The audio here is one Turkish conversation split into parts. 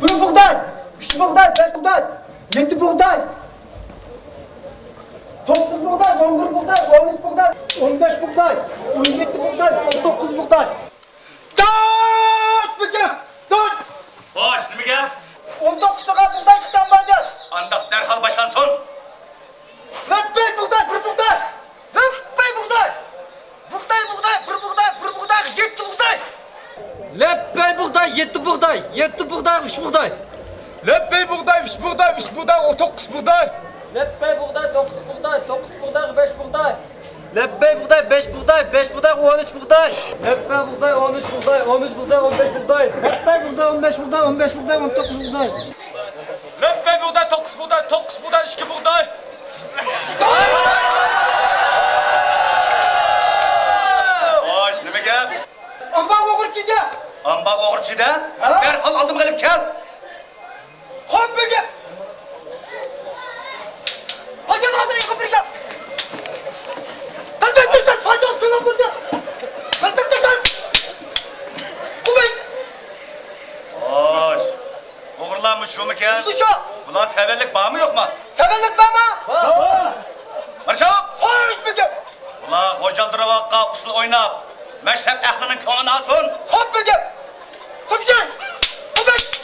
Bir buğday, 3 buğday, 5 buğday, 7 buğday, 9 buğday, 11 buğday, 13 buğday, 15 buğday, 17 buğday, 19 buğday. Dört büküm, dört. Boş, nima gap? 19 tane buğday çıkan bence. Andak derhal başlansın. Leppey buğday, bir buğday. Leppey buğday. Buğday, bir buğday, 7 buğday. Leppey buğday, 7 buğday, 7 buğday, 3 buğday. Leppey buğday, 3 buğday, 3 buğday, 9 buğday. Leppey buğday, 9 buğday, 9 buğday, 5 buğday. Leppey buğday, 5 buğday, 5 buğday, 13 buğday. Leppey buğday, 13 buğday, 13 buğday, 15 buğday. Leppey buğday, 15 buğday, 15 buğday, 19 buğday. Leppey buğday, 9 buğday, 9 buğday, 2 buğday. Boş, nima gap? Ambak oğurçida. Ambak oğurchida? Derhal aldım gelip kel. Hop büküm. Hasan hazır yıkıp bir gel. Kalbettirsen facak sınav buldu. Kalbettirsen. Kuvvet. Boş. Uğurlanmış şu mu ki? İşte şu. Ulan severlik var mı yok mu? Sevenlik var mı? Var. Barışam. Hoş büküm. Ulan hocalıdıra vakka usul oynap. Meşrep ehlinin könlünü alsın. Hop büküm. Kupşun. Kuvvet.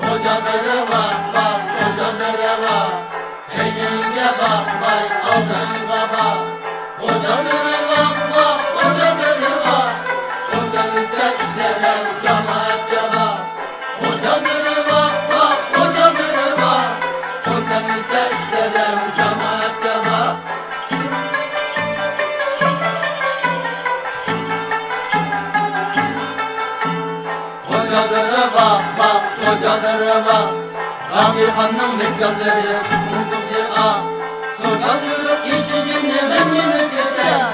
Hocaları var, hocaları var. Eline bakmay, aldın baba. Hocaları var, hocaları var. Hocanı seçtiren cemaat var. Hocaları var, hocaları var. Hocanı seçtiren cemaat var. Hocaları var, hocaları var. Rabi Han'ın miktarları tutmulduk ya. Sultan yürük işini memnuniyet eder.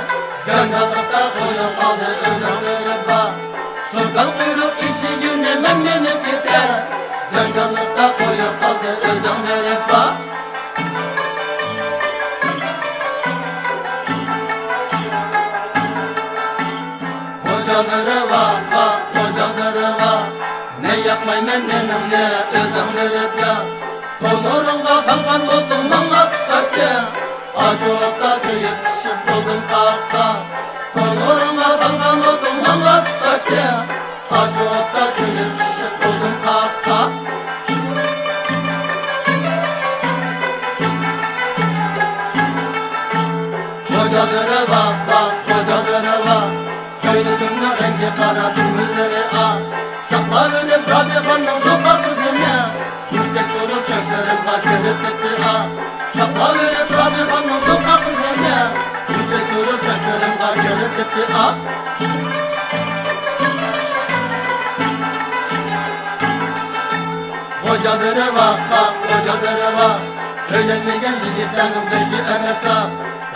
Göngalıkta koyup aldı özenleri var. Sultan yürük işini memnuniyet eder. Göngalıkta koyup aldı özenleri var. Hocaları var, hocaları var. Ne yapmayım ennenim ne özüm verip ya. Onurunga salgan oldum manga tutaştı. Aşı otta köyüp düşüp buldum kalkta. Onurunga salgan oldum manga tutaştı. Aşı otta köyüp düşüp buldum kalkta. Hocaları var, hocaları var. Köylü rengi kara tümülleri ağ. Saklanırım Rabi Han'ın doka kızını. Müştek durup çeşlerim kaçırıp gitti ağ. Saklanırım Rabi Han'ın doka kızını. Müştek durup çeşlerim kaçırıp gitti ağ. Hocaları var, hocaları var. Öğlenmeyen yigitlerin beşi emesa.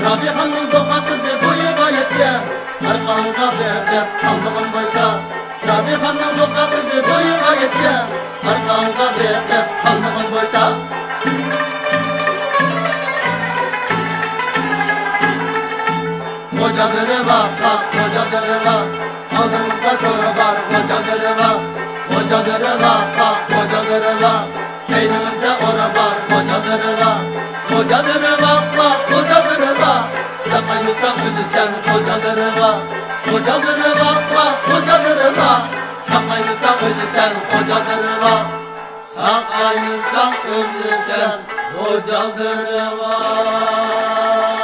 Rabi Han'ın doka kızı boyu gayet ya. Arkamda verdim alnımın boyda. Rabi Han'ın doka kızı boyu gayet ya. Arkamda verdim alnımın boyda. Hocaları var, hocaları var. Alnımızda doğru var, hocaları var. Hocaları var, hocaları var. Beynimizde ora var, hocaları var. Hocaları var, hocaları var. Sakaymışsan ölürsen hocaları var. Hocaları var, hocaları var. Sakaymışsan ölürsen hocaları var. Sakaymışsan ölürsen hocaları var.